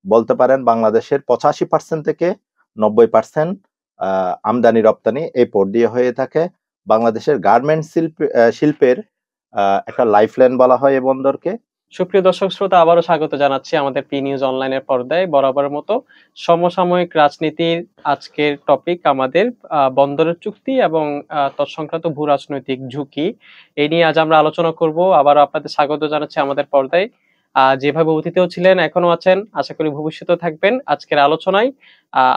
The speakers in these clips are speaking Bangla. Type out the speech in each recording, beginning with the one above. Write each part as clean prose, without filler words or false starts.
বলতে পারেন বাংলাদেশের 85% থেকে 90% আমদানি রপ্তানি এই পোর্ট দিয়ে হয়ে থাকে। বাংলাদেশের গার্মেন্টস শিল্পের একটা লাইফলাইন বলা হয় এই বন্দরকে। সুপ্রিয় দর্শক শ্রোতা, আবারও স্বাগত জানাচ্ছি আমাদের পি নিউজ অনলাইনের পর্দায়। বরাবরের মতো সমসাময়িক রাজনীতির আজকের টপিক আমাদের বন্দরের চুক্তি এবং তৎসংক্রান্ত ভূ রাজনৈতিক ঝুঁকি। এই নিয়ে আজ আমরা আলোচনা করব। আবারও আপনাদের স্বাগত জানাচ্ছি আমাদের পর্দায়। যেভাবে অতীতেও ছিলেন এখনো আছেন, আশা করি ভবিষ্যতেও থাকবেন। আজকের আলোচনায়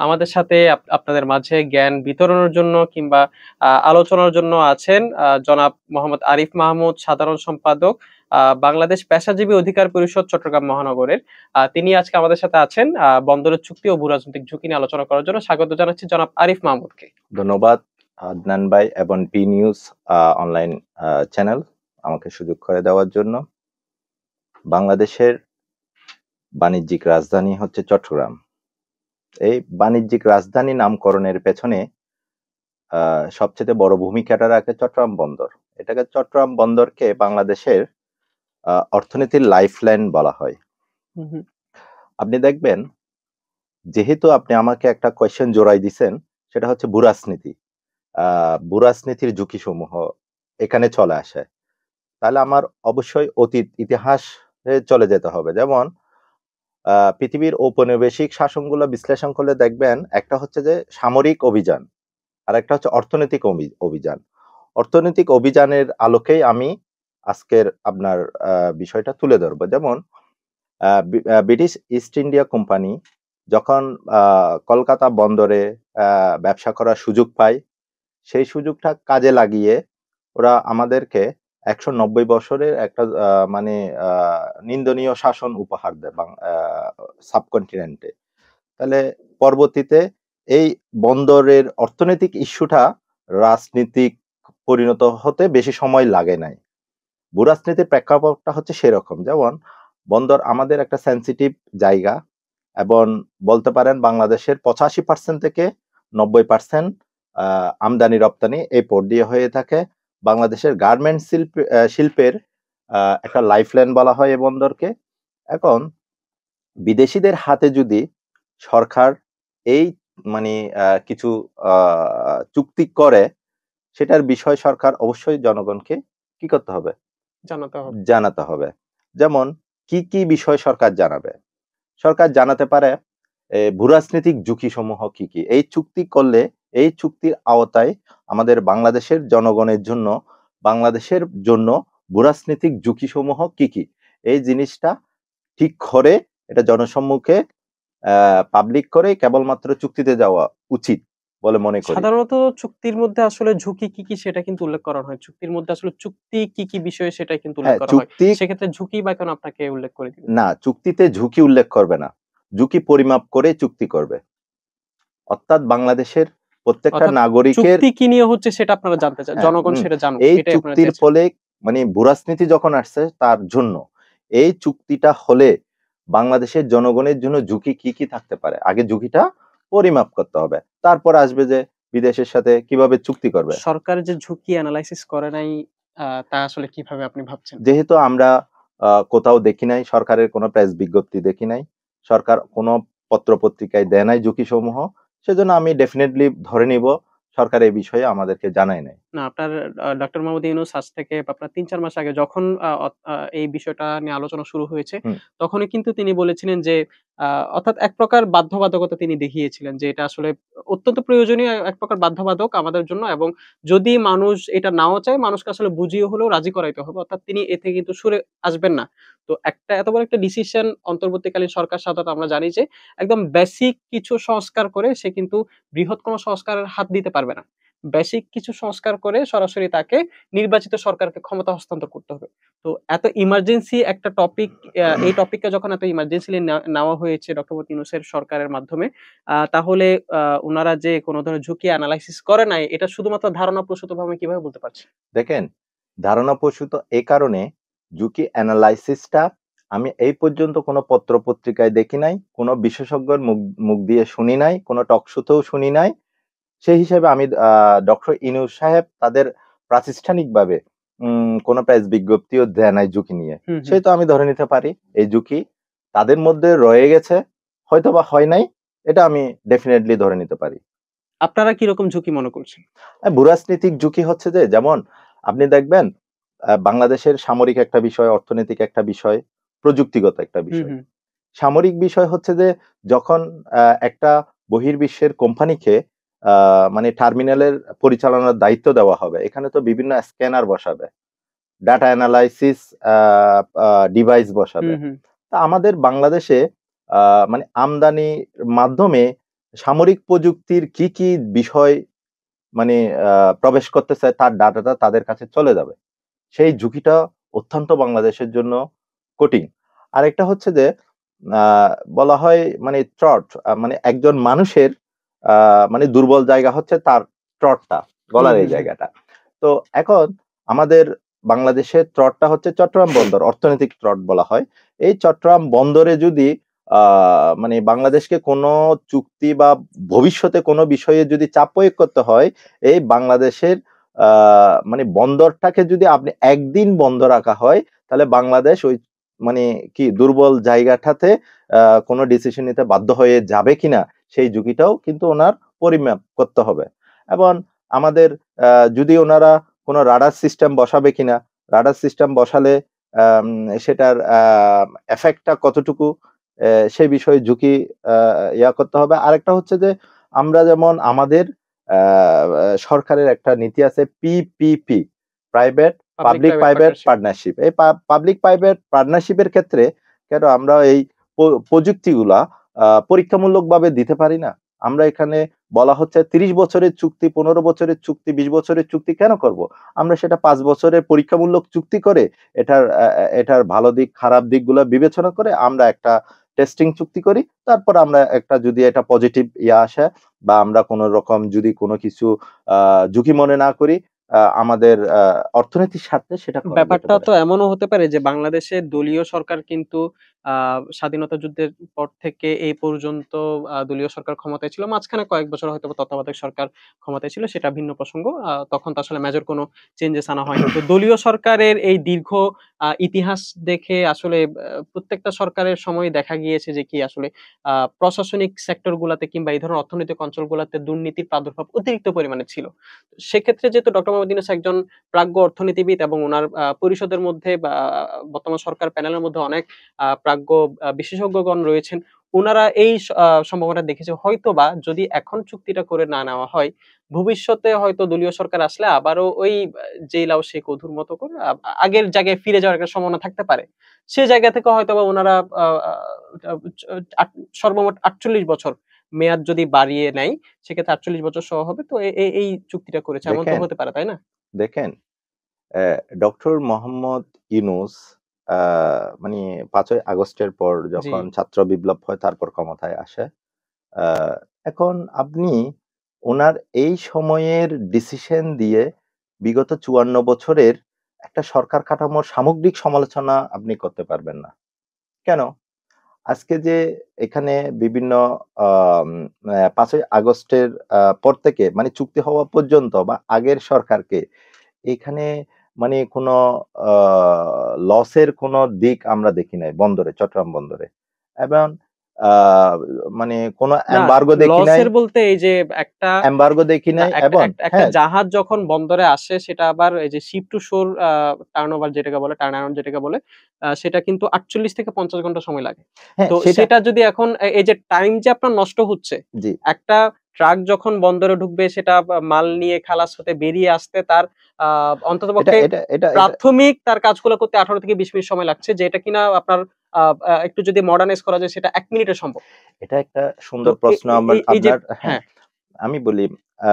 আমাদের সাথে আপনাদের মাঝে জ্ঞান বিতরণের জন্য কিংবা আলোচনার জন্য আছেন জনাব মোহাম্মদ আরিফ মাহমুদ, সাধারণ সম্পাদক বাংলাদেশ পেশাজীবী অধিকার পরিষদ চট্টগ্রাম মহানগরের। তিনি আজকে আমাদের সাথে আছেন বন্দরের চুক্তি ও ভূরাজনৈতিক ঝুঁকি নিয়ে আলোচনা করার জন্য। স্বাগত জানাচ্ছি জনাব আরিফ মাহমুদকে। ধন্যবাদ আদনান ভাই এবং পি নিউজ অনলাইন চ্যানেল আমাকে সুযোগ করে দেওয়ার জন্য। বাংলাদেশের বাণিজ্যিক রাজধানী হচ্ছে চট্টগ্রাম। এই বাণিজ্যিক রাজধানী নামকরণের পেছনে সবচেয়ে বড় ভূমিকাটা রাখে চট্টগ্রাম বন্দর। এটাকে চট্টগ্রাম বন্দরকে বাংলাদেশের অর্থনীতির লাইফলাইন বলা হয়। আপনি দেখবেন, যেহেতু আপনি আমাকে একটা কোয়েশ্চেন জোড়াই দিছেন, সেটা হচ্ছে ভূরাজনীতি, ভূরাজনীতির ঝুঁকি সমূহ এখানে চলে আসে, তাহলে আমার অবশ্যই অতীত ইতিহাসে চলে যেতে হবে। যেমন পৃথিবীর ঔপনিবেশিক শাসনগুলো বিশ্লেষণ করলে দেখবেন, একটা হচ্ছে যে সামরিক অভিযান, আর একটা হচ্ছে অর্থনৈতিক অভিযান। অর্থনৈতিক অভিযানের আলোকেই আমি আজকের আপনার বিষয়টা তুলে ধরবো। যেমন ব্রিটিশ ইস্ট ইন্ডিয়া কোম্পানি যখন কলকাতা বন্দরে ব্যবসা করার সুযোগ পায়, সেই সুযোগটা কাজে লাগিয়ে ওরা আমাদেরকে 190 বছরের একটা মানে নিন্দনীয় শাসন উপহার দেয় সাবকন্টিনেন্টে। তাহলে পরবর্তীতে এই বন্দরের অর্থনৈতিক ইস্যুটা রাজনীতিক পরিণত হতে বেশি সময় লাগে নাই। ভূরাজনীতির প্রেক্ষাপটটা হচ্ছে সেরকম। যেমন বন্দর আমাদের একটা সেন্সিটিভ জায়গা, এবং বলতে পারেন বাংলাদেশের 85% থেকে 90% আমদানি রপ্তানি এই পোর্ট দিয়ে হয়ে থাকে। বাংলাদেশের গার্মেন্টস শিল্পের একটা লাইফলাইন বলা হয় এই বন্দরকে। এখন বিদেশিদের হাতে যদি সরকার এই মানে কিছু চুক্তি করে, সেটার বিষয় সরকার অবশ্যই জনগণকে কি করতে হবে? জানাতে হবে। যেমন কি কি বিষয় সরকার জানাবে? সরকার জানাতে পারে ভূরাজনৈতিক ঝুঁকি সমূহ কি কি। এই চুক্তি করলে, এই চুক্তির আওতায় আমাদের বাংলাদেশের জনগণের জন্য, বাংলাদেশের জন্য ভূরাজনৈতিক ঝুঁকি সমূহ কি কি, এই জিনিসটা ঠিক করে এটা জনসম্মুখে পাবলিক করে কেবলমাত্র চুক্তিতে যাওয়া উচিত বলে মনে করি। সাধারণত চুক্তির মধ্যে আসলে ঝুঁকি কি কি সেটা কিন্তু উল্লেখ করা হয়। চুক্তির মধ্যে আসলে চুক্তি কি কি বিষয় সেটা কিন্তু উল্লেখ করা হয়। সেক্ষেত্রে ঝুঁকি বা কেন আপনাকে উল্লেখ করে দিবেন? না, চুক্তিতে ঝুঁকি উল্লেখ করবে না, ঝুঁকি পরিমাপ করে চুক্তি করবে। অর্থাৎ বাংলাদেশের প্রত্যেকটা নাগরিকের চুক্তি কি নিয়ে হচ্ছে সেটা আপনারা জানতে চান, জনগণ সেটা জানুক, এই এটাই আপনারা চুক্তির চেয়েছেন। ফলে মানে ভূরাজনীতি যখন আসছে তার জন্য, এই চুক্তিটা হলে বাংলাদেশের জনগণের জন্য ঝুঁকি কি কি থাকতে পারে, আগে ঝুঁকিটা পরিমাপ করতে হবে, তারপর আসবে যে বিদেশের সাথে কিভাবে চুক্তি করবে। সরকার যে ঝুঁকি অ্যানালাইসিস করে নাই, তা আসলে কিভাবে আপনি ভাবছেন? যেহেতু আমরা কোথাও দেখি নাই, সরকারের কোনো প্রেস বিজ্ঞপ্তি দেখি নাই, সরকার কোনো পত্র পত্রিকায় দেয় নাই ঝুঁকি সমূহ, সেজন্য আমি ডেফিনেটলি ধরে নিব সরকার এই বিষয়ে আমাদেরকে জানায় নাই। না, আপনার ডক্টর মোহাম্মদ ইউনূস আজ থেকে আপনার ৩-৪ মাস আগে যখন এই বিষয়টা নিয়ে আলোচনা শুরু হয়েছে, তখনই কিন্তু তিনি বলেছিলেন যে অর্থাৎ এক প্রকার বাধ্যবাধকতা তিনি দেখিয়েছিলেন যে এটা আসলে অত্যন্ত প্রয়োজনীয় এক প্রকার বাধ্যবাধক আমাদের জন্য, এবং যদি মানুষ এটা নাও চায়, মানুষকে আসলে বুঝিয়ে হলেও রাজি করাইতে হবে। অর্থাৎ তিনি এতে কিন্তু সরে আসবেন না। তো এত বড় একটা ডিসিশন অন্তর্বর্তীকালীন সরকার সাধারণত আমরা জানি যে একদম বেসিক কিছু সংস্কার করে সে কিন্তু বৃহৎ কোনো সংস্কারের হাত দিতে পারবে না। বেসিক কিছু সংস্কার করে সরাসরি তাকে নির্বাচিত সরকারকে ক্ষমতা হস্তান্তর করতে হবে। তো এত ইমার্জেন্সি একটা টপিক, এই টপিকটা যখন এত ইমার্জেন্সিলি নেওয়া হয়েছে ডক্টর মোহাম্মদ ইউনূসের সরকারের মাধ্যমে, তাহলে উনারা যে কোন ধরনের ঝুঁকি এনালাইসিস করে নাই, এটা শুধুমাত্র ধারণাপ্রসূতভাবে কিভাবে বলতে পারছেন? দেখেন, ধারণাপ্রসূত এই কারণে, ঝুঁকি অ্যানালাইসিসটা আমি এই পর্যন্ত কোনো পত্র পত্রিকায় দেখি নাই, কোনো বিশেষজ্ঞের মুখ দিয়ে শুনি নাই, কোনো টক শোতেও শুনি নাই। সেই হিসেবে আমি ডক্টর ইউনূস সাহেব তাদের প্রাতিষ্ঠানিকভাবে কোনো প্রেস বিজ্ঞপ্তিও দেয় নাই ঝুঁকি নিয়ে। সেহেতু আমি ধরে নিতে পারি এই ঝুঁকি তাদের মধ্যে রয়ে গেছে, হয়তোবা হয় নাই, এটা আমি ডেফিনেটলি ধরে নিতে পারি। আপনারা কিরকম ঝুঁকি মনে করছেন? ভূরাজনৈতিক ঝুঁকি হচ্ছে যে, যেমন আপনি দেখবেন বাংলাদেশের সামরিক একটা বিষয়, অর্থনৈতিক একটা বিষয়, প্রযুক্তিগত একটা হুম, বিষয়। হুম। সামরিক বিষয় হচ্ছে যে, যখন একটা বহির্বিশ্বের কোম্পানিকে মানে টার্মিনালের পরিচালনার দায়িত্ব দেওয়া হবে, এখানে তো বিভিন্ন স্ক্যানার বসাবে, ডাটা অ্যানালাইসিস আ আ ডিভাইস বসাবে। হুম, হুম। তা আমাদের বাংলাদেশে আ মানে আমদানির মাধ্যমে সামরিক প্রযুক্তির কি বিষয় মানে আ প্রবেশ করতে চায়, তার ডাটাটা তাদের কাছে চলে যাবে। সেই ঝুঁকিটা অত্যন্ত বাংলাদেশের জন্য কঠিন। আরেকটা হচ্ছে যে, আ বলা হয় মানে মানে একজন মানুষের আ মানে দুর্বল জায়গা হচ্ছে তার ত্রটটা, হুম, গলার এই হুম, হুম। জায়গাটা। তো এখন আমাদের বাংলাদেশের ত্রটটা হচ্ছে চট্টগ্রাম বন্দর, অর্থনৈতিক ত্রট বলা হয়। এই চট্টগ্রাম বন্দরে যদি আ মানে বাংলাদেশকে কোনো চুক্তি বা ভবিষ্যতে কোনো বিষয়ে যদি চাপ প্রয়োগ করতে হয়, এই বাংলাদেশের আ মানে বন্দরটাকে যদি আপনি একদিন বন্ধ রাখা হয়, তাহলে বাংলাদেশ ওই মানে কি দুর্বল জায়গাটাতে আ কোনো ডিসিশন নিতে বাধ্য হয়ে যাবে কিনা, সেই ঝুঁকিটাও কিন্তু উনার পরিমাপ করতে হবে। এবং আমাদের আ যদি উনারা কোনো রাডার সিস্টেম বসাবে কিনা, রাডার সিস্টেম বসালে আম সেটার ইফেক্ট টা কতটুকু, সে বিষয়ে ঝুঁকি আ ইয়া করতে হবে। আরেকটা হচ্ছে যে, আমরা যেমন আমাদের আ আ সরকারের একটা নীতি আছে PPP, private public public private private partnership. Partnership. এই পাবলিক প্রাইভেট পার্টনারশিপ এর ক্ষেত্রে কেন আমরা এই প্রযুক্তিগুলা পরীক্ষামূলকভাবে দিতে পারি না? আমরা এখানে বলা হচ্ছে ৩০ বছরের চুক্তি, ১৫ বছরের চুক্তি, ২০ বছরের চুক্তি কেন করব? আমরা সেটা ৫ বছরের পরীক্ষামূলক চুক্তি করে এটার ভালো দিক খারাপ দিকগুলা বিবেচনা করে আমরা একটা টেস্টিং চুক্তি করি। তারপর আমরা একটা যদি এটা পজিটিভ আসে বা আমরা কোন রকম যদি কোন কিছু আ ঝুঁকি মনে না করি, আমাদের অর্থনীতির স্বার্থে সেটা করা যেতে ব্যাপারটা পারে। তো এমনও হতে পারে যে বাংলাদেশের দলীয় সরকার কিন্তু আ স্বাধীনতা যুদ্ধের পর থেকে এই পর্যন্ত দলীয় সরকার ক্ষমতায় ছিল। মাঝখানে কয়েক বছর হয়তোবা তত্ত্বাবধায়ক সরকার ক্ষমতায় ছিল, সেটা ভিন্ন প্রসঙ্গ। তখন তো আসলে মেজর কোনো চেঞ্জেস আনা হয়নি। তো দলীয় সরকারের এই দীর্ঘ ইতিহাস দেখে আসলে প্রত্যেকটা সরকারের সময়ই দেখা গিয়েছে যে কি আসলে প্রশাসনিক সেক্টর গুলাতে কিংবা এই ধরনের অর্থনৈতিক অঞ্চলগুলাতে দুর্নীতির প্রাদুর্ভাব অতিরিক্ত পরিমাণে ছিল। সেক্ষেত্রে যেহেতু ডক্টর মোহাম্মদ ইউনূস একজন প্রাজ্ঞ অর্থনীতিবিদ এবং উনার পরিষদের মধ্যে বা বর্তমান সরকার প্যানেলের মধ্যে অনেক প্রাজ্ঞ বিশেষজ্ঞগণ রয়েছেন। উনারা এই সম্ভাবনা দেখেছে হয়তোবা যদি এখন চুক্তিটা করে না নেওয়া হয়, ভবিষ্যতে হয়তো দলীয় সরকার আসলে আবারও ওই যেই লাউ সেই কদুর মতো করে আগের জায়গায় ফিরে যাওয়ার একটা সম্ভাবনা থাকতে পারে। সে জায়গা থেকে হয়তোবা উনারা আ আ আট সর্বমোট ৪৮ বছর মেয়াদ যদি বাড়িয়ে নেয়, সেক্ষেত্রে ৪৮ বছর সহ হবে। তো এই চুক্তিটা করেছে। এমন তো দেখেন, হতে পারে, তাই না? দেখেন ডক্টর মোহাম্মদ ইউনূস আ মানে ৫ই আগস্টের পর জি। যখন ছাত্র বিপ্লব হয় তারপর ক্ষমতায় আসে। আ এখন আপনি উনার এই সময়ের ডিসিশন দিয়ে বিগত ৫৪ বছরের একটা সরকার কাঠামোর সামগ্রিক সমালোচনা আপনি করতে পারবেন না। কেন? আজকে যে এখানে বিভিন্ন আম ৫ই আগস্টের পর থেকে মানে চুক্তি হওয়া পর্যন্ত বা আগের সরকারকে এখানে মানে কোনো আ লসের কোনো দিক আমরা দেখি নাই বন্দরে, চট্টগ্রাম বন্দরে। এবং আ মানে কোনো না, এমবার্গো দেখি নাই, লসের বলতে এই যে একটা এমবার্গো দেখি না নাই একটা এবং একটা একটা হ্যাঁ, জাহাজ যখন বন্দরে আসে সেটা আবার এই যে শিপ টু শোর টার্নওভার যেটাকে বলে, টার্ন অ্যারাউন্ড যেটাকে বলে, সেটা কিন্তু ৪৮ থেকে ৫০ ঘন্টা সময় লাগে। হ্যাঁ তো সেটা সেটা যদি এখন এই যে টাইম যে আপনার নষ্ট হচ্ছে, জি। একটা ট্রাক যখন বন্দরে ঢুকবে সেটা মাল নিয়ে খালাস হতে বেরিয়ে আসতে তার আ এটা অন্ততপক্ষে এটা এটা এটা প্রাথমিক তার কাজগুলো করতে ১৮ থেকে ২০ মিনিট সময় লাগছে। যেটা কিনা আপনার আ আ একটু যদি মডার্নাইজ করা যায় সেটা ১ মিনিটে সম্ভব। এটা একটা তো সুন্দর প্রশ্ন এই যে আপনার হ্যাঁ। হ্যাঁ, আমি বলি আ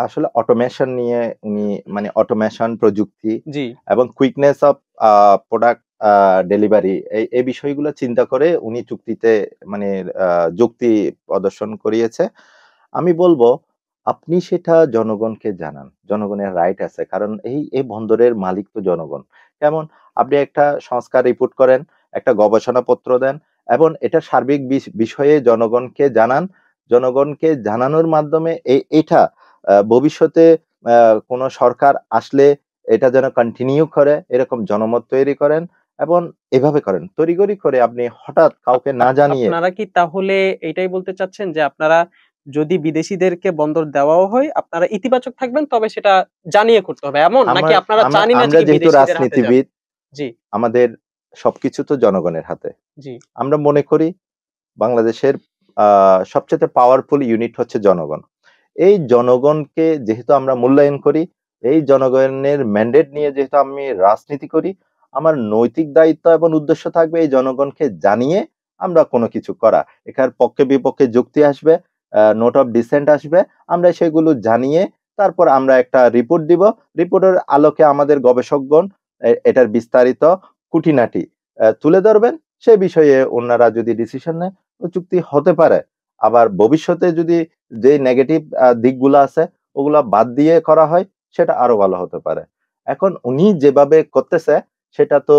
আসলে অটোমেশন নিয়ে উনি মানে অটোমেশন প্রযুক্তি জি। এবং কুইকনেস অফ আ প্রোডাক্ট ডেলিভারি এই বিষয়গুলো চিন্তা করে উনি চুক্তিতে মানে আ যুক্তি প্রদর্শন করিয়েছে। আমি বলব আপনি সেটা জনগণকে জানান। জনগণের রাইট আছে। কারণ এই বন্দরের মালিক তো জনগণ। যেমন আপনি একটা সংস্কার রিপোর্ট করেন, একটা গবেষণাপত্র দেন এবং এটা সার্বিক বিষয়ে জনগণকে জানান। জনগণকে জানানোর মাধ্যমে এটা ভবিষ্যতে কোন সরকার আসলে এটা যেন কন্টিনিউ করে এরকম জনমত তৈরি করেন এবং এভাবে করেন তড়িঘড়ি করে আপনি হঠাৎ কাউকে না জানিয়ে। আপনারা কি তাহলে এটাই বলতে চাচ্ছেন যে আপনারা যদি বিদেশীদেরকে বন্দর দেওয়াও হয় আপনারা ইতিবাচক থাকবেন, তবে সেটা জানিয়ে করতে হবে এমন? নাকি আপনারা চানই না যে আমরা কি যেহেতু বিদেশীদের হাতে যাক? রাজনীতিবিদ, জি, আমাদের সবকিছু তো জনগণের হাতে। জি। আমরা মনে করি বাংলাদেশের সবচাইতে পাওয়ারফুল ইউনিট হচ্ছে জনগণ। এই জনগণকে যেহেতু আমরা মূল্যায়ন করি, এই জনগণের ম্যান্ডেট নিয়ে যেহেতু আমি রাজনীতি করি, আমার নৈতিক দায়িত্ব এবং উদ্দেশ্য থাকবে এই জনগণকে জানিয়ে আমরা কোনো কিছু করা। এখানে পক্ষে বিপক্ষে যুক্তি আসবে, নোট অফ ডিসেন্ট আসবে, আমরা সেগুলো জানিয়ে তারপর আমরা একটা রিপোর্ট দিব। রিপোর্টের আলোকে আমাদের গবেষকগণ এটার বিস্তারিত খুঁটিনাটি তুলে ধরবেন। সে বিষয়ে ওনারা যদি ডিসিশন নেয়, চুক্তি হতে পারে। আবার ভবিষ্যতে যদি যে নেগেটিভ দিকগুলো আছে ওগুলা বাদ দিয়ে করা হয়, সেটা আরো ভালো হতে পারে। এখন উনি যেভাবে করতেছে সেটা তো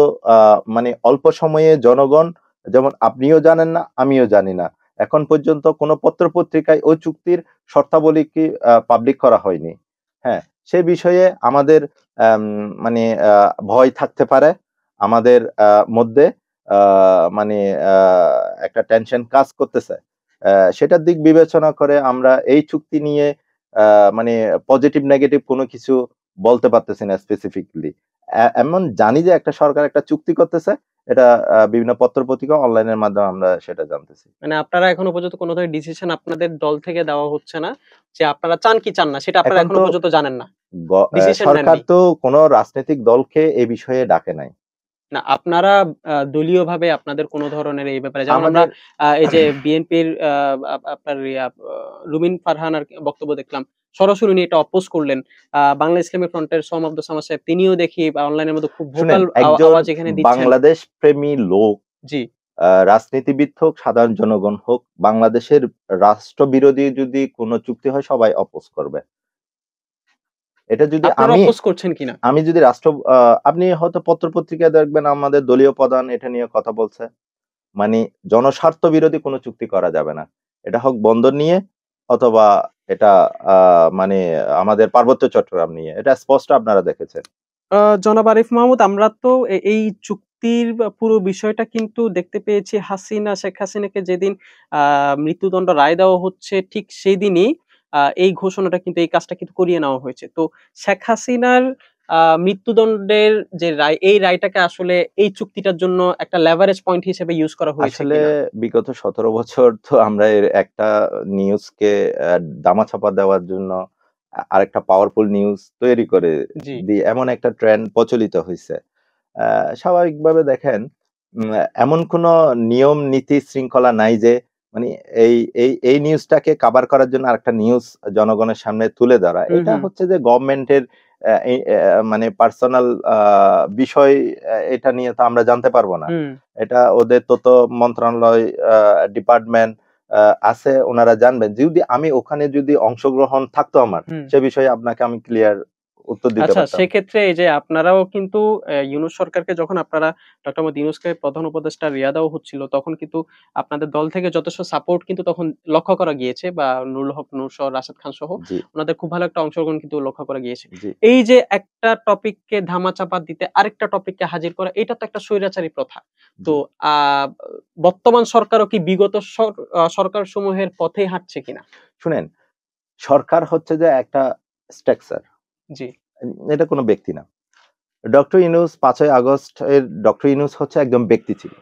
মানে অল্প সময়ে জনগণ, যেমন আপনিও জানেন না আমিও জানি না, এখন পর্যন্ত কোনো পত্র পত্রিকায় ওই চুক্তির শর্তাবলী কি পাবলিক করা হয়নি। হ্যাঁ, সে বিষয়ে আমাদের মানে ভয় থাকতে পারে আমাদের মধ্যে, মানে একটা টেনশন কাজ করতেছে। সেটার দিক বিবেচনা করে আমরা এই চুক্তি নিয়ে মানে পজিটিভ নেগেটিভ কোনো কিছু বলতে পারতেছি না স্পেসিফিকলি। এমন জানি যে একটা সরকার একটা চুক্তি করতেছে, এটা বিভিন্ন পত্র-পত্রিকা অনলাইনের মাধ্যমে আমরা সেটা জানতেছি। মানে আপনারা এখনো পর্যন্ত কোন ধরনের ডিসিশন আপনাদের দল থেকে দেওয়া হচ্ছে না। যে আপনারা চান কি চান না সেটা আপনারা এখন এখনো তো পর্যন্ত জানেন না। গ ডিসিশন সরকার নেননি। তো কোনো রাজনৈতিক দলকে এ বিষয়ে ডাকে নাই। না, আপনারা দলীয়ভাবে আপনাদের কোন ধরনের এই ব্যাপারে, যেমন আমরা আমাদের এই যে বিএনপির আপনার রুমিন ফারহানার বক্তব্য দেখলাম। সরাসরি উনি এটা অপোজ করলেন। বাংলা ইসলামী ফ্রন্টের সোম আব্দুল সামাদ সাহেব তিনিও দেখি অনলাইনের মধ্যে খুব শুনেন, ভোকাল একজন আওয়াজ এখানে দিচ্ছেন। বাংলাদেশ প্রেমী লোক, জি। রাজনীতিবিদ হোক, সাধারণ জনগণ হোক, বাংলাদেশের রাষ্ট্রবিরোধী যদি কোনো চুক্তি হয় সবাই অপোজ করবে। এটা যদি আপনারা আমি অপোজ করছেন কিনা? আমি যদি রাষ্ট্র আপনি হয়তো পত্র-পত্রিকায় দেখবেন আমাদের দলীয় প্রধান এটা নিয়ে কথা বলছে। মানে জনস্বার্থ বিরোধী কোনো চুক্তি করা যাবে না। এটা হোক বন্দর নিয়ে অথবা এটা আ মানে আমাদের পার্বত্য চট্টগ্রাম নিয়ে। এটা স্পষ্ট আপনারা দেখেছেন। জনাব আরিফ মাহমুদ, আমরা তো এই চুক্তির পুরো বিষয়টা কিন্তু দেখতে পেয়েছি শেখ হাসিনাকে যেদিন আ মৃত্যুদণ্ড রায় দেওয়া হচ্ছে ঠিক সেইদিনই এই ঘোষণাটা কিন্তু, এই কাজটা কিন্তু করিয়ে নেওয়া হয়েছে। তো শেখ হাসিনার মৃত্যুদণ্ডের যে রায়, এই রায়টাকে আসলে এই চুক্তিটার জন্য একটা লেভারেজ পয়েন্ট হিসেবে ইউস করা হয়েছে আসলে কিনা? বিগত ১৭ বছর তো আমরা এর একটা নিউজকে দামাচাপা দেওয়ার জন্য আরেকটা পাওয়ারফুল নিউজ তৈরি করে জি। এমন একটা ট্রেন্ড প্রচলিত হইছে। আ স্বাভাবিকভাবে দেখেন, উম এমন কোন নিয়ম নীতি শৃঙ্খলা নাই যে মানে এই নিউজটাকে কাভার করার জন্য আরেকটা নিউজ জনগণের সামনে তুলে ধরা। হুম, এটা হুম, হচ্ছে যে গভর্নমেন্টের মানে পার্সোনাল বিষয়, এটা নিয়ে তো আমরা জানতে পারব না। হুম। এটা ওদের তথ্য মন্ত্রণালয়, ডিপার্টমেন্ট আছে, ওনারা জানবেন। যদি আমি ওখানে যদি অংশগ্রহণ থাকতো আমার, হুম। সে বিষয়ে আপনাকে আমি ক্লিয়ার উত্তর দিতে আচ্ছা, পারতাম। সেক্ষেত্রে এই যে আপনারাও কিন্তু ইউনূস সরকারকে যখন আপনারা ডক্টর মোহাম্মদ ইউনূসকে প্রধান উপদেষ্টা দেওয়া হচ্ছিল, তখন কিন্তু আপনাদের দল থেকে যথেষ্ট সাপোর্ট কিন্তু তখন লক্ষ্য করা গিয়েছে, বা নুরুল হক নূর সহ, রাশেদ খান সহ জি, উনাদের খুব ভালো একটা অংশগ্রহণ কিন্তু লক্ষ্য করা গিয়েছে। জি, এই যে একটা টপিককে ধামাচাপা দিতে আরেকটা টপিককে হাজির করা, এটা তো একটা স্বৈরাচারী প্রথা। তো জি। আ বর্তমান সরকারও কি বিগত সরকার সমূহের পথেই হাঁটছে কিনা? শুনেন, সরকার হচ্ছে যে একটা স্ট্রাকচার। জি। এটা কোনো ব্যক্তি না। ডক্টর ইউনূস ৫ই আগস্ট এর ডক্টর ইউনূস হচ্ছে একজন ব্যক্তি ছিল।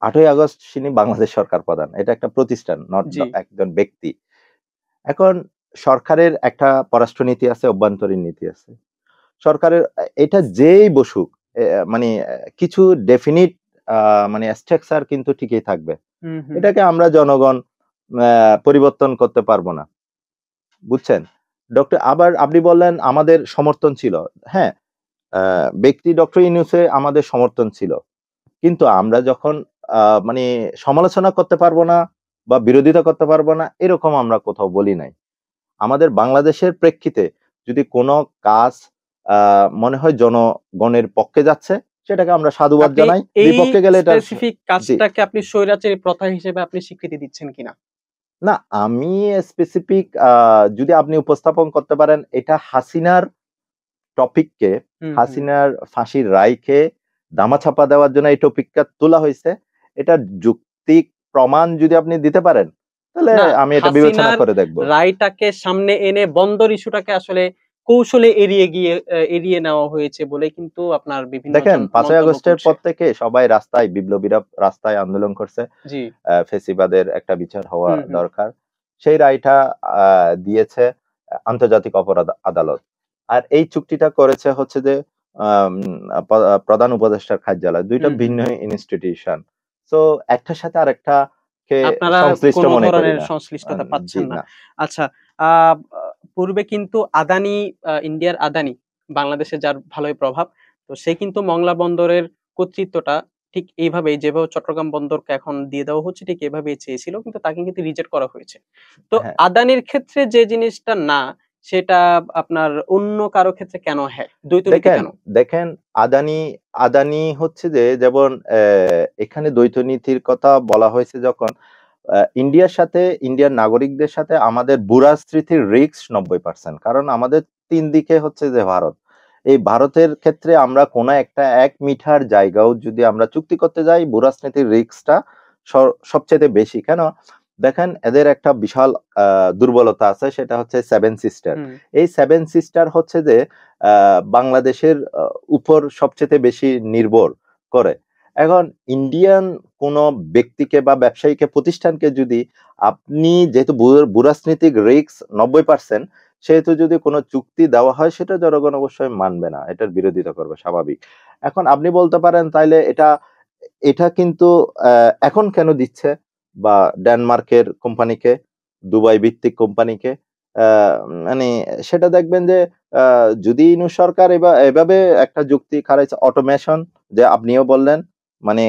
৮ই আগস্ট তিনি বাংলাদেশ সরকার প্রধান। এটা একটা প্রতিষ্ঠান, নট জি। একজন ব্যক্তি। এখন সরকারের একটা পররাষ্ট্রনীতি আছে, অভ্যন্তরীণ নীতি আছে। সরকারের এটা যেই বসুক, মানে কিছু ডেফিনিট আ মানে স্ট্রাকচার কিন্তু ঠিকই থাকবে। হুম, হুম। এটাকে আমরা জনগণ আ পরিবর্তন করতে পারব না। বুঝছেন? আবার আপনি বললেন আমাদের সমর্থন ছিল। হ্যাঁ, ব্যক্তি ডক্টর ইউনূসে আমাদের সমর্থন ছিল। কিন্তু আমরা যখন আ মানে সমালোচনা করতে পারব না বা বিরোধিতা করতে পারব না, এরকম আমরা কোথাও বলি নাই। আমাদের বাংলাদেশের প্রেক্ষিতে যদি কোন কাজ আ মনে হয় জনগণের পক্ষে যাচ্ছে, সেটাকে আমরা সাধুবাদ আপনি জানাই। এই বিপক্ষে গেলে এটা স্পেসিফিক জি। কাজটাকে আপনি স্বৈরাচারী প্রথা হিসেবে আপনি স্বীকৃতি দিচ্ছেন কিনা? না, আমি স্পেসিফিক যদি আপনি উপস্থাপন করতে পারেন, এটা হাসিনার টপিককে, হুম, হুম। হাসিনার ফাঁসির রায়কে ধামাচাপা দেওয়ার জন্য এই টপিকটা তোলা হয়েছে। এটা যুক্তিক প্রমাণ যদি আপনি দিতে পারেন তাহলে না, আমি এটা বিবেচনা হাসিনার করে দেখবো। রায়টাকে সামনে এনে বন্দর ইস্যুটাকে আসলে কৌশলে এড়িয়ে নেওয়া হয়েছে বলে কিন্তু আপনার বিভিন্ন দেখেন জন 5ই মন্তব্য আগস্টের করছে। পর থেকে সবাই রাস্তায়, বিপ্লবীরা রাস্তায় আন্দোলন করছে। জি। ফেসিবাদের একটা বিচার হওয়া হুম, হুম। দরকার। সেই রায়টা দিয়েছে আন্তর্জাতিক অপরাধ আদালত। আর এই চুক্তিটা করেছে হচ্ছে যে আম প্রধান উপদেষ্টার কার্যালয়। ২ টা হুম, হুম। ভিন্ন ইনস্টিটিউশন। সো একটার সাথে আরেকটাকে আপনারা সংশ্লিষ্ট কোন মনে করি ধরনের না। সংশ্লিষ্টতা জি পাচ্ছেন না। না। আচ্ছা, আ পূর্বে কিন্তু আদানি, ইন্ডিয়ার আদানি, বাংলাদেশে যার ভালোই প্রভাব। তো সে কিন্তু মংলা বন্দরের কর্তৃত্বটা ঠিক এইভাবেই, যেভাবে চট্টগ্রাম বন্দরকে এখন দিয়ে দেওয়া হচ্ছে ঠিক এভাবেই চেয়েছিল। কিন্তু তাকে কিন্তু রিজেক্ট করা হয়েছে। তো হ্যাঁ। আদানির ক্ষেত্রে যে জিনিসটা না, সেটা আপনার অন্য কারো ক্ষেত্রে কেন হ্যাঁ? দ্বৈত নীতি দেখেন, কেন? দেখেন আদানি হচ্ছে যে যেমন এখানে দ্বৈত নীতির কথা বলা হয়েছে যখন ইন্ডিয়ার সাথে, ইন্ডিয়ার নাগরিকদের সাথে আমাদের ভূরাজনীতির রিস্ক 90%। কারণ আমাদের ৩ দিকে হচ্ছে যে ভারত। এই ভারতের ক্ষেত্রে আমরা কোন একটা ১ মিটার জায়গাও যদি আমরা চুক্তি করতে যাই, ভূরাজনীতির রিস্কটা সবচাইতে বেশি। কেন? দেখেন এদের একটা বিশাল দুর্বলতা আছে, সেটা হচ্ছে সেভেন সিস্টার। হুম, এই সেভেন সিস্টার হচ্ছে যে বাংলাদেশের উপর সবচেয়ে বেশি নির্ভর করে। এখন ইন্ডিয়ান কোন ব্যক্তিকে বা ব্যবসায়ীকে, প্রতিষ্ঠানকে যদি আপনি যেহেতু ভূরাজনৈতিক রিস্ক 90%, সেহেতু যদি কোনো চুক্তি দেওয়া হয় সেটা জনগণ অবশ্যই মানবে না। এটার বিরোধিতা করবে, স্বাভাবিক। এখন আপনি বলতে পারেন তাইলে এটা এটা কিন্তু এখন কেন দিচ্ছে? বা ডেনমার্কের কোম্পানিকে, দুবাই ভিত্তিক কোম্পানিকে, আ মানে সেটা দেখবেন যে আ যদি ইনু সরকার এভাবে একটা যুক্তি খারাইছে, অটোমেশন, যে আপনিও বললেন, মানে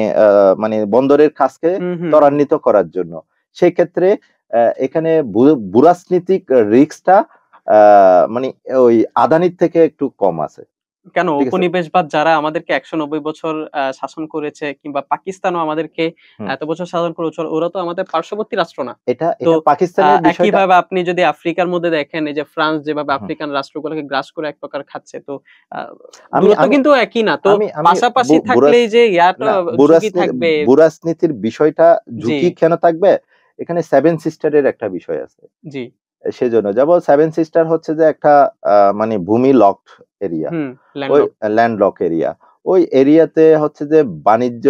মানে বন্দরের কাজকে হুম, হুম, হুম। ত্বরান্বিত করার জন্য। সেক্ষেত্রে এখানে ভূরাজনৈতিক রিস্কটা আ মানে ওই আদানির থেকে একটু কম আছে। কেন ঠিক আছে? উপনিবেশবাদ যারা আমাদেরকে ১৯০ বছর শাসন করেছে, কিংবা পাকিস্তানও আমাদেরকে হুম। এত বছর শাসন করেছে, ওরা তো আমাদের পার্শ্ববর্তী রাষ্ট্র না। এটা তো এটা পাকিস্তানের বিষয়টা। একইভাবে আপনি যদি আফ্রিকার মধ্যে দেখেন, এই যে ফ্রান্স যেভাবে হুম। আফ্রিকান রাষ্ট্রগুলোকে গ্রাস করে এক প্রকার খাচ্ছে। তো আ আমি দূরত্ব আমি কিন্তু একই না। তো আমি আমি পাশাপাশি বু বুরাস থাকলেই যে ইয়াটা না, ঝুঁকি থাকবে। ভূরাজনীতির বিষয়টা জি, ঝুঁকি কেন থাকবে? এখানে সেভেন সিস্টার এর একটা বিষয় আছে। জি। সেজন্য যেমন সেভেন সিস্টার হচ্ছে যে একটা মানে ভূমি লকড এরিয়া। হুম, ওই ল্যান্ডলক। Landlock area. ওই এরিয়াতে হচ্ছে যে বাণিজ্য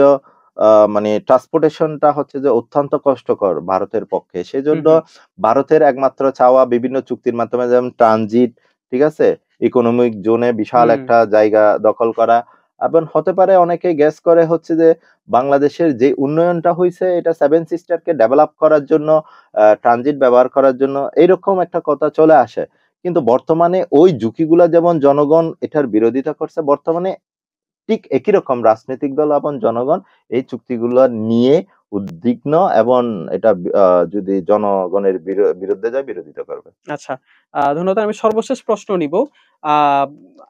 মানে ট্রান্সপোর্টেশনটা হচ্ছে যে অত্যন্ত কষ্টকর ভারতের পক্ষে। হুম, সেজন্য হুম, ভারতের একমাত্র চাওয়া বিভিন্ন চুক্তির মাধ্যমে, যেমন ট্রানজিট, ঠিক আছে? ইকোনমিক জোনে বিশাল হুম। একটা জায়গা দখল করা। এবং হতে পারে অনেকে গেস করে হচ্ছে যে বাংলাদেশের যে উন্নয়নটা হইছে এটা সেভেন সিস্টারকে ডেভেলপ করার জন্য, ট্রানজিট ব্যবহার করার জন্য, এইরকম একটা কথা চলে আসে। কিন্তু বর্তমানে ওই ঝুঁকিগুলা যেমন জনগণ এটার বিরোধিতা করছে, বর্তমানে ঠিক একই রকম রাজনৈতিক দল এবং জনগণ এই চুক্তিগুলো নিয়ে উদ্বিগ্ন, এবং এটা যদি জনগণের বিরুদ্ধে যায়, বিরোধিতা করবে। আচ্ছা। ধন্যবাদ। আমি সর্বশেষ প্রশ্ন নিব। আ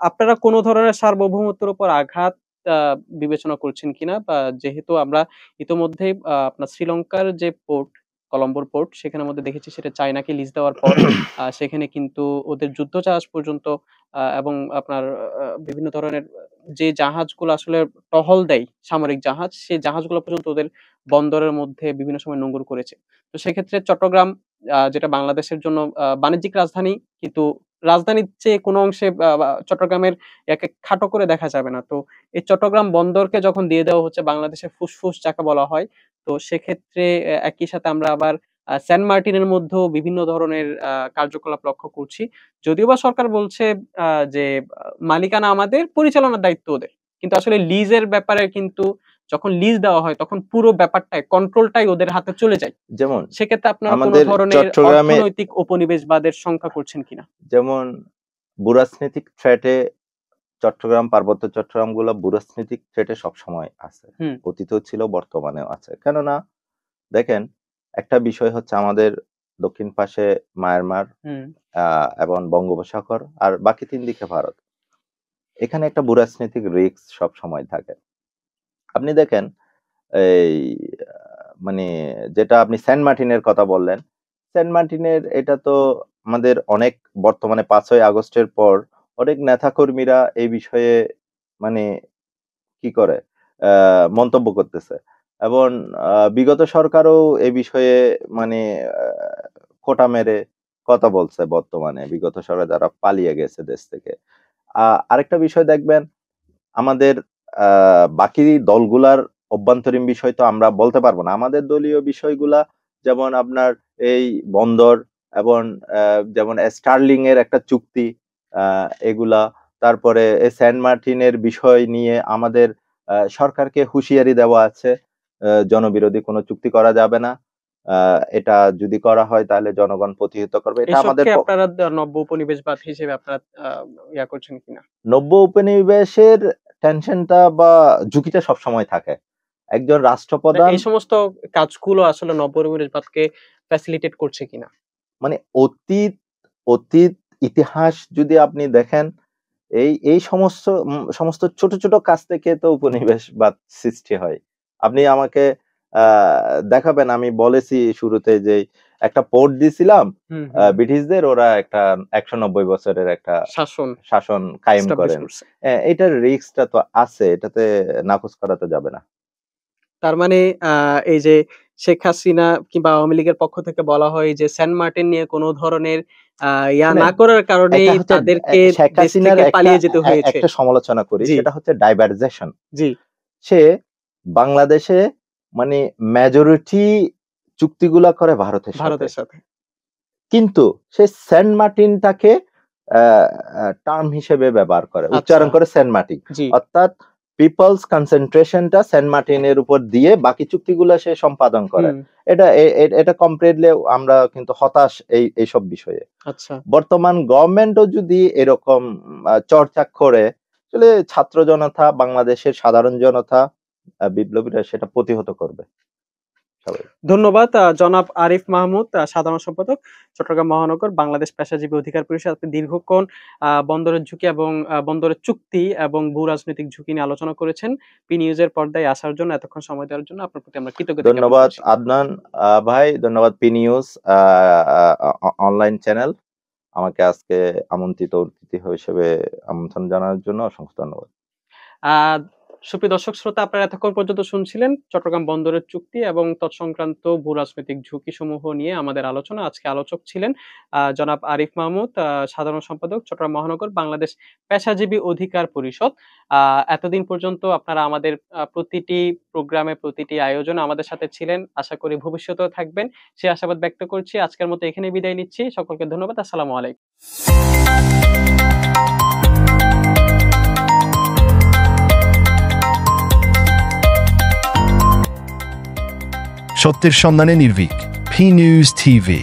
আপনারা কোন ধরনের সার্বভৌমত্বের উপর আঘাত আ বিবেচনা করছেন কিনা? বা যেহেতু আমরা ইতোমধ্যেই আপনার শ্রীলঙ্কার যে পোর্ট, কলম্বোর পোর্ট, সেখানের মধ্যে দেখেছি সেটা চায়নাকে লিজ দেওয়ার পর সেখানে কিন্তু ওদের যুদ্ধ জাহাজ পর্যন্ত, এবং আপনার বিভিন্ন ধরনের যে জাহাজগুলো আসলে টহল দেয়, সামরিক জাহাজ, সেই জাহাজগুলো পর্যন্ত ওদের বন্দরের মধ্যে বিভিন্ন সময় নোঙর করেছে। তো সেক্ষেত্রে চট্টগ্রাম, যেটা বাংলাদেশের জন্য বাণিজ্যিক রাজধানী, কিন্তু রাজধানীর চেয়ে কোনো অংশে বা চট্টগ্রামের একে খাটো করে দেখা যাবে না। তো এই চট্টগ্রাম বন্দরকে যখন দিয়ে দেওয়া হচ্ছে, বাংলাদেশের ফুসফুস যাকে বলা হয়, তো সেক্ষেত্রে একই সাথে আমরা আবার সেন্ট মার্টিনের মধ্যেও বিভিন্ন ধরনের কার্যকলাপ লক্ষ্য করছি। যদিওবা সরকার বলছে আ যে মালিকানা আমাদের, পরিচালনার দায়িত্ব ওদের। কিন্তু আসলে লিজের ব্যাপারে কিন্তু যখন লিজ দেওয়া হয় তখন পুরো ব্যাপারটাই, কন্ট্রোলটাই ওদের হাতে চলে যায়। যেমন সেক্ষেত্রে আপনারা কোন আমাদের ধরনের চট্টগ্রামে, অর্থনৈতিক উপনিবেশবাদের শঙ্কা করছেন কিনা? যেমন ভূরাজনৈতিক থ্রেটে চট্টগ্রাম, পার্বত্য চট্টগ্রামগুলা ভূরাজনৈতিক থ্রেটে সবসময় আছে। হুম, অতীতেও ছিল, বর্তমানেও আছে। কেননা দেখেন, একটা বিষয় হচ্ছে আমাদের দক্ষিণ পাশে মায়ানমার, হুম, আ এবং বঙ্গোপসাগর, আর বাকি ৩ দিকে ভারত। এখানে একটা ভূরাজনৈতিক রিস্ক সবসময় থাকে। আপনি দেখেন এই আ মানে যেটা আপনি সেন্ট মার্টিনের কথা বললেন, সেন্ট মার্টিনের এটা তো আমাদের অনেক, বর্তমানে ৫ই আগস্টের পর অনেক নেতাকর্মীরা এই বিষয়ে মানে কি করে? মন্তব্য করতেছে এবং বিগত সরকারও এ বিষয়ে মানে খোঁটা মেরে কথা বলছে বর্তমানে বিগত সরকার যারা পালিয়ে গেছে দেশ থেকে। আরেকটা বিষয় দেখবেন আমাদের বাকি দলগুলার অভ্যন্তরীণ বিষয় তো আমরা বলতে পারবো না। আমাদের দলীয় বিষয়গুলা যেমন আপনার এই বন্দর এবং যেমন স্টার্লিং এর একটা চুক্তি এগুলা, তারপরে সেন্ট মার্টিনের বিষয় নিয়ে আমাদের সরকারকে হুঁশিয়ারি দেওয়া আছে জনবিরোধী কোনো চুক্তি করা যাবে না। এটা যদি করা হয় তাহলে জনগণ প্রতিহত করবে। এটা আমাদের আপনারা নব্য উপনিবেশবাদ হিসেবে আপনারা ইয়া করছেন কিনা? নব্য উপনিবেশের টেনশনটা বা ঝুঁকিটা সবসময় থাকে। একজন রাষ্ট্রপ্রধান এই সমস্ত কাজগুলো আসলে নব্য উপনিবেশবাদকে ফ্যাসিলিটেট করছে কিনা? মানে অতীত ইতিহাস যদি আপনি দেখেন এই সমস্ত ছোট ছোট কাজ থেকে তো উপনিবেশবাদ সৃষ্টি হয়। আপনি আমাকে দেখাবেন, আমি বলেছি শুরুতে যে একটা পোর্ট দিছিলাম ব্রিটিশদের, ওরা একটা 190 বছরের একটা শাসন কায়েম করেন। এটার রিস্কটা তো আছে, এটাতে নাকচ করা তো যাবে না। তার মানে এই যে শেখ হাসিনা কিংবা আওয়ামী লীগের পক্ষ থেকে বলা হয় যে সেন্ট মার্টিন নিয়ে কোনো ধরনের ইয়া না করার কারণেই তাদেরকে দেশ থেকে পালিয়ে যেতে হয়েছে। একটা সমালোচনা করি, সেটা হচ্ছে ডাইভারজেশন। জি, সে বাংলাদেশে মানে মেজরিটি চুক্তিগুলা করে ভারতের সাথে, কিন্তু সে সেন্ট মার্টিনটাকে টার্ম হিসেবে ব্যবহার করে, উচ্চারণ করে সেন্ট মার্টিন, অর্থাৎ পিপলস কনসেন্ট্রেশনটা সেন্ট মার্টিনের উপর দিয়ে বাকি চুক্তিগুলো সে সম্পাদন করে। এটা কমপ্লিটলি আমরা কিন্তু হতাশ এইসব বিষয়ে। বর্তমান গভর্নমেন্টও যদি এরকম চর্চা করে, আসলে ছাত্র জনতা, বাংলাদেশের সাধারণ জনতা, বিপ্লবীরা সেটা প্রতিহত করবে। ধন্যবাদ জনাব আরিফ মাহমুদ, সাধারণ সম্পাদক, চট্টগ্রাম মহানগর বাংলাদেশ পেশাজীবী অধিকার পরিষদ। আপনি দীর্ঘক্ষণ বন্দরের ঝুঁকি এবং বন্দরের চুক্তি এবং ভূ রাজনৈতিক ঝুঁকি নিয়ে আলোচনা করেছেন। পি নিউজের পর্দায় আসার জন্য, এতক্ষণ সময় দেওয়ার জন্য আপনার প্রতি আমরা কৃতজ্ঞ। ধন্যবাদ আদনান ভাই, ধন্যবাদ পি নিউজ অনলাইন চ্যানেল আমাকে আজকে আমন্ত্রিত অতিথি হিসেবে আমন্ত্রণ জানানোর জন্য অসংখ্য ধন্যবাদ। সুপ্রিয় দর্শক শ্রোতা, আপনারা এতক্ষণ পর্যন্ত শুনছিলেন চট্টগ্রাম বন্দরের চুক্তি এবং তৎসংক্রান্ত ভূ রাজনৈতিক ঝুঁকি সমূহ নিয়ে আমাদের আলোচনা। আজকে আলোচক ছিলেন জনাব আরিফ মাহমুদ, সাধারণ সম্পাদক, চট্টগ্রাম মহানগর বাংলাদেশ পেশাজীবী অধিকার পরিষদ। এতদিন পর্যন্ত আপনারা আমাদের প্রতিটি প্রোগ্রামে, প্রতিটি আয়োজনে আমাদের সাথে ছিলেন। আশা করি ভবিষ্যতেও থাকবেন, সে আশাবাদ ব্যক্ত করছি। আজকের মতো এখানে বিদায় নিচ্ছি। সকলকে ধন্যবাদ। আসসালামু আলাইকুম। সত্যের সন্ধানে নির্ভীক, পি নিউজ টিভি।